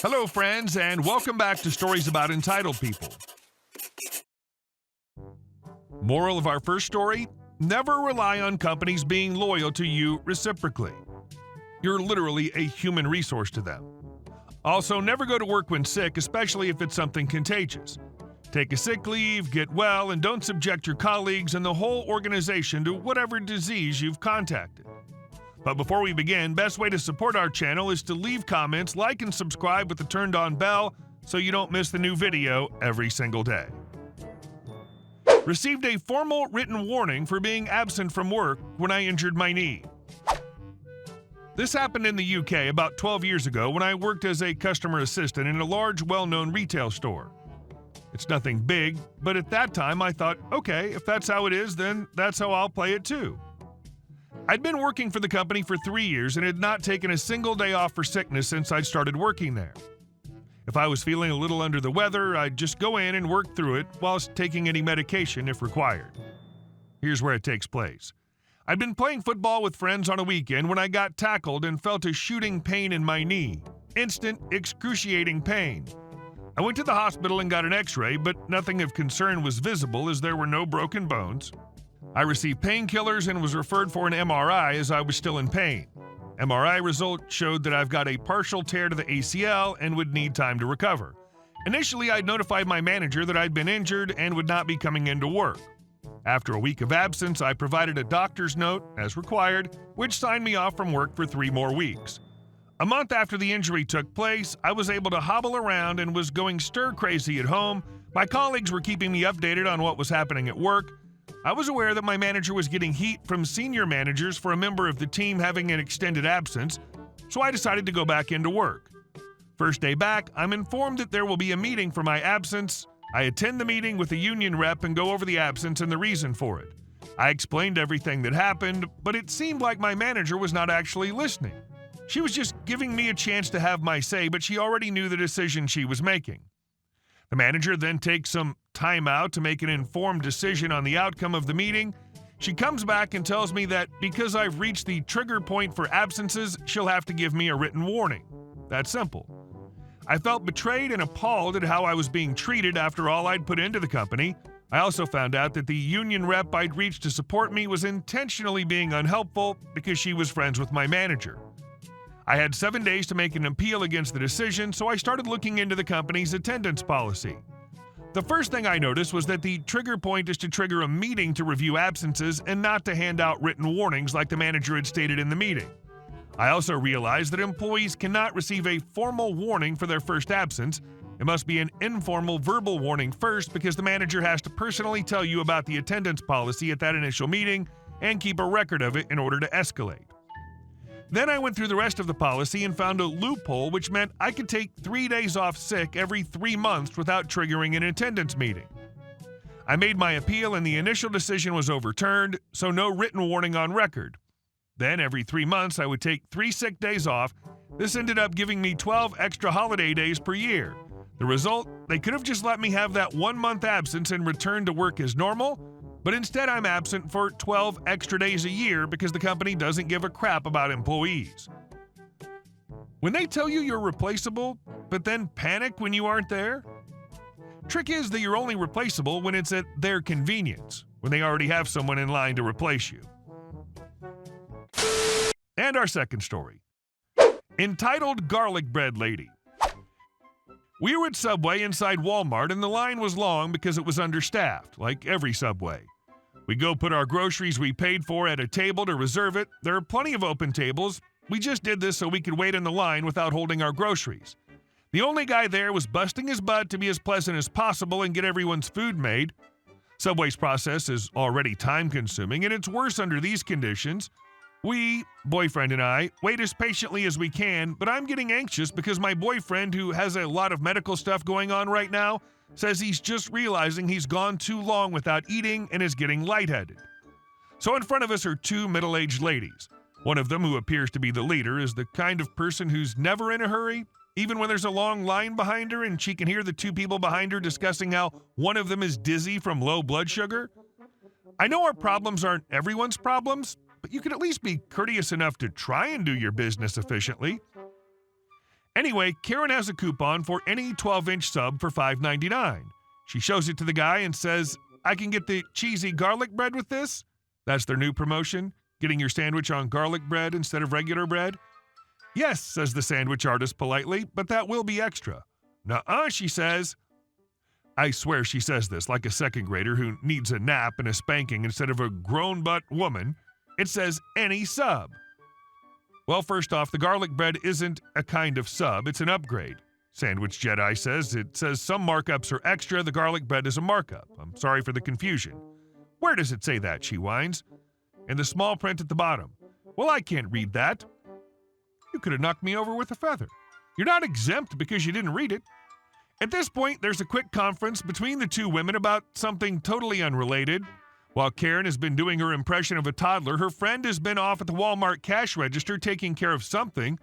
Hello, friends, and welcome back to Stories About Entitled People. Moral of our first story: never rely on companies being loyal to you reciprocally. You're literally a human resource to them. Also, never go to work when sick, especially if it's something contagious. Take a sick leave, get well, and don't subject your colleagues and the whole organization to whatever disease you've contacted. But before we begin, best way to support our channel is to leave comments, like and subscribe with the turned on bell so you don't miss the new video every single day. Received a formal written warning for being absent from work when I injured my knee. This happened in the UK about 12 years ago when I worked as a customer assistant in a large, well-known retail store. It's nothing big, but at that time I thought, okay, if that's how it is, then that's how I'll play it too. I'd been working for the company for 3 years and had not taken a single day off for sickness since I'd started working there. If I was feeling a little under the weather, I'd just go in and work through it whilst taking any medication if required. Here's where it takes place. I'd been playing football with friends on a weekend when I got tackled and felt a shooting pain in my knee. Instant, excruciating pain. I went to the hospital and got an x-ray, but nothing of concern was visible as there were no broken bones. I received painkillers and was referred for an MRI as I was still in pain. MRI results showed that I've got a partial tear to the ACL and would need time to recover. Initially, I'd notified my manager that I'd been injured and would not be coming into work. After a week of absence, I provided a doctor's note, as required, which signed me off from work for 3 more weeks. A month after the injury took place, I was able to hobble around and was going stir-crazy at home. My colleagues were keeping me updated on what was happening at work. I was aware that my manager was getting heat from senior managers for a member of the team having an extended absence, so I decided to go back into work. First day back, I'm informed that there will be a meeting for my absence. I attend the meeting with the union rep and go over the absence and the reason for it. I explained everything that happened, but it seemed like my manager was not actually listening. She was just giving me a chance to have my say, but she already knew the decision she was making. The manager then takes some time out to make an informed decision on the outcome of the meeting. She comes back and tells me that because I've reached the trigger point for absences, she'll have to give me a written warning. That's simple. I felt betrayed and appalled at how I was being treated after all I'd put into the company. I also found out that the union rep I'd reached to support me was intentionally being unhelpful because she was friends with my manager. I had 7 days to make an appeal against the decision, so I started looking into the company's attendance policy. The first thing I noticed was that the trigger point is to trigger a meeting to review absences and not to hand out written warnings like the manager had stated in the meeting. I also realized that employees cannot receive a formal warning for their first absence. It must be an informal verbal warning first because the manager has to personally tell you about the attendance policy at that initial meeting and keep a record of it in order to escalate. Then I went through the rest of the policy and found a loophole which meant I could take 3 days off sick every 3 months without triggering an attendance meeting. I made my appeal and the initial decision was overturned, so no written warning on record. Then every 3 months I would take 3 sick days off. This ended up giving me 12 extra holiday days per year. The result, they could have just let me have that 1 month absence and return to work as normal, but instead I'm absent for 12 extra days a year because the company doesn't give a crap about employees. When they tell you you're replaceable, but then panic when you aren't there? Trick is that you're only replaceable when it's at their convenience, when they already have someone in line to replace you. And our second story. Entitled Garlic Bread Lady. We were at Subway inside Walmart and the line was long because it was understaffed, like every Subway. We go put our groceries we paid for at a table to reserve it. There are plenty of open tables. We just did this so we could wait in the line without holding our groceries. The only guy there was busting his butt to be as pleasant as possible and get everyone's food made. Subway's process is already time-consuming, and it's worse under these conditions. We, boyfriend and I, wait as patiently as we can, but I'm getting anxious because my boyfriend, who has a lot of medical stuff going on right now, says he's just realizing he's gone too long without eating and is getting lightheaded. So in front of us are 2 middle-aged ladies. One of them, who appears to be the leader, is the kind of person who's never in a hurry, even when there's a long line behind her and she can hear the 2 people behind her discussing how one of them is dizzy from low blood sugar. I know our problems aren't everyone's problems, but you can at least be courteous enough to try and do your business efficiently. Anyway, Karen has a coupon for any 12-inch sub for $5.99. She shows it to the guy and says, "I can get the cheesy garlic bread with this?" That's their new promotion, getting your sandwich on garlic bread instead of regular bread. "Yes," says the sandwich artist politely, "but that will be extra." "Nuh-uh," she says. I swear she says this like a second grader who needs a nap and a spanking instead of a grown-butt woman. It says any sub. Well, first off, the garlic bread isn't a kind of sub, it's an upgrade. Sandwich Jedi says it says some markups are extra, the garlic bread is a markup. I'm sorry for the confusion. "Where does it say that?" she whines. "In the small print at the bottom." "Well, I can't read that." You could have knocked me over with a feather. You're not exempt because you didn't read it. At this point, there's a quick conference between the two women about something totally unrelated. While Karen has been doing her impression of a toddler, her friend has been off at the Walmart cash register taking care of something.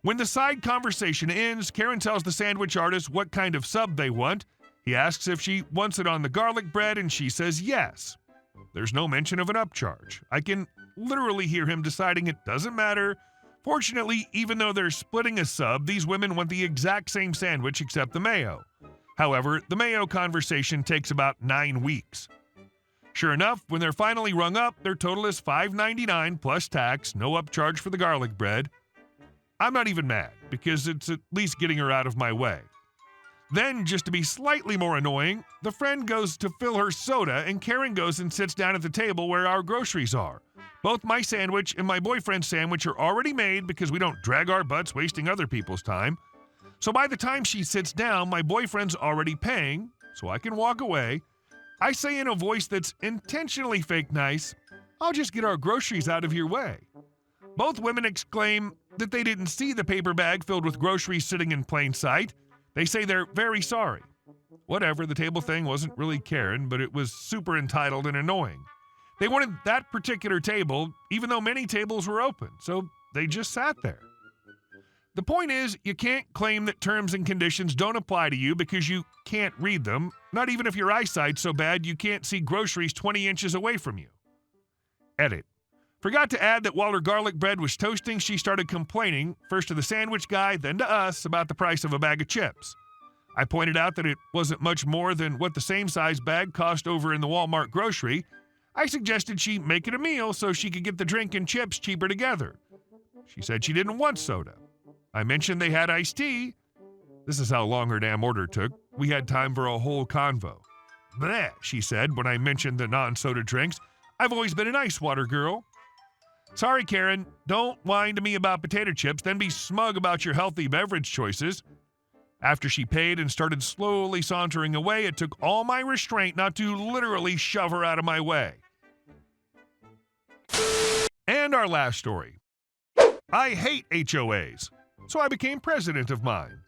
When the side conversation ends, Karen tells the sandwich artist what kind of sub they want. He asks if she wants it on the garlic bread, and she says yes. There's no mention of an upcharge. I can literally hear him deciding it doesn't matter. Fortunately, even though they're splitting a sub, these women want the exact same sandwich except the mayo. However, the mayo conversation takes about 9 weeks. Sure enough, when they're finally rung up, their total is $5.99 plus tax, no upcharge for the garlic bread. I'm not even mad, because it's at least getting her out of my way. Then, just to be slightly more annoying, the friend goes to fill her soda, and Karen goes and sits down at the table where our groceries are. Both my sandwich and my boyfriend's sandwich are already made because we don't drag our butts wasting other people's time. So by the time she sits down, my boyfriend's already paying, so I can walk away. I say in a voice that's intentionally fake nice, "I'll just get our groceries out of your way." Both women exclaim that they didn't see the paper bag filled with groceries sitting in plain sight. They say they're very sorry. Whatever, the table thing wasn't really Karen, but it was super entitled and annoying. They wanted that particular table, even though many tables were open, so they just sat there. The point is, you can't claim that terms and conditions don't apply to you because you can't read them, not even if your eyesight's so bad you can't see groceries 20 inches away from you. Edit. Forgot to add that while her garlic bread was toasting, she started complaining, first to the sandwich guy, then to us, about the price of a bag of chips. I pointed out that it wasn't much more than what the same size bag cost over in the Walmart grocery. I suggested she make it a meal so she could get the drink and chips cheaper together. She said she didn't want soda. I mentioned they had iced tea. This is how long her damn order took. We had time for a whole convo. "Bleh," she said when I mentioned the non-soda drinks. "I've always been an ice water girl." Sorry, Karen, don't whine to me about potato chips, then be smug about your healthy beverage choices. After she paid and started slowly sauntering away, it took all my restraint not to literally shove her out of my way. And our last story. I hate HOAs, so I became president of mine.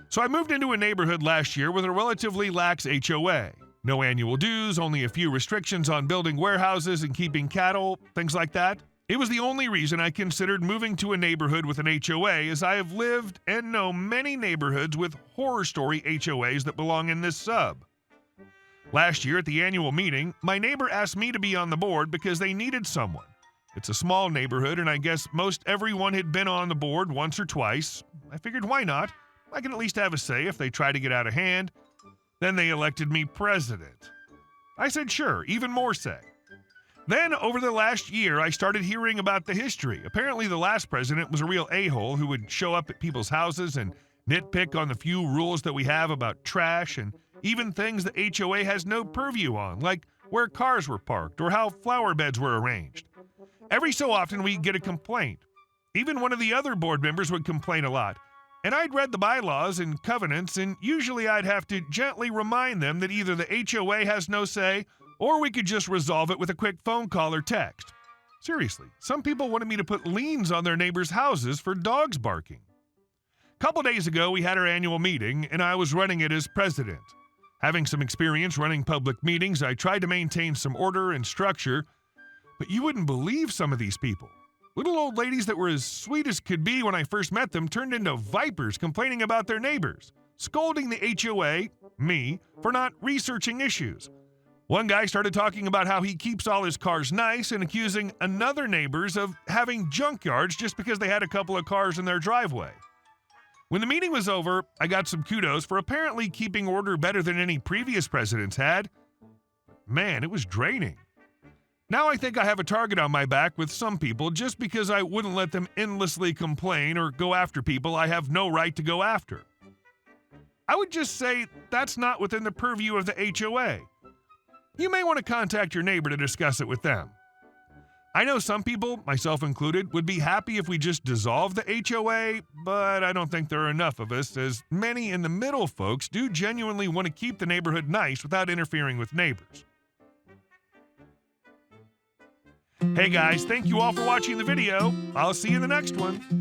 So I moved into a neighborhood last year with a relatively lax HOA. No annual dues, only a few restrictions on building warehouses and keeping cattle, things like that. It was the only reason I considered moving to a neighborhood with an HOA, as I have lived and know many neighborhoods with horror story HOAs that belong in this sub. Last year at the annual meeting, my neighbor asked me to be on the board because they needed someone. It's a small neighborhood, and I guess most everyone had been on the board once or twice. I figured, why not? I can at least have a say if they try to get out of hand. Then they elected me president. I said sure, even more say. Then, over the last year, I started hearing about the history. Apparently, the last president was a real a-hole who would show up at people's houses and nitpick on the few rules that we have about trash and even things the HOA has no purview on, like where cars were parked or how flower beds were arranged. Every so often, we'd get a complaint. Even one of the other board members would complain a lot. And I'd read the bylaws and covenants, and usually I'd have to gently remind them that either the HOA has no say, or we could just resolve it with a quick phone call or text. Seriously, some people wanted me to put liens on their neighbors' houses for dogs barking. A couple days ago, we had our annual meeting, and I was running it as president. Having some experience running public meetings, I tried to maintain some order and structure, but you wouldn't believe some of these people. Little old ladies that were as sweet as could be when I first met them turned into vipers complaining about their neighbors, scolding the HOA, me, for not researching issues. One guy started talking about how he keeps all his cars nice and accusing another neighbors of having junkyards just because they had a couple of cars in their driveway. When the meeting was over, I got some kudos for apparently keeping order better than any previous presidents had. Man, it was draining. Now I think I have a target on my back with some people just because I wouldn't let them endlessly complain or go after people I have no right to go after. I would just say that's not within the purview of the HOA. You may want to contact your neighbor to discuss it with them. I know some people, myself included, would be happy if we just dissolved the HOA, but I don't think there are enough of us, as many in the middle folks do genuinely want to keep the neighborhood nice without interfering with neighbors. Hey guys, thank you all for watching the video. I'll see you in the next one.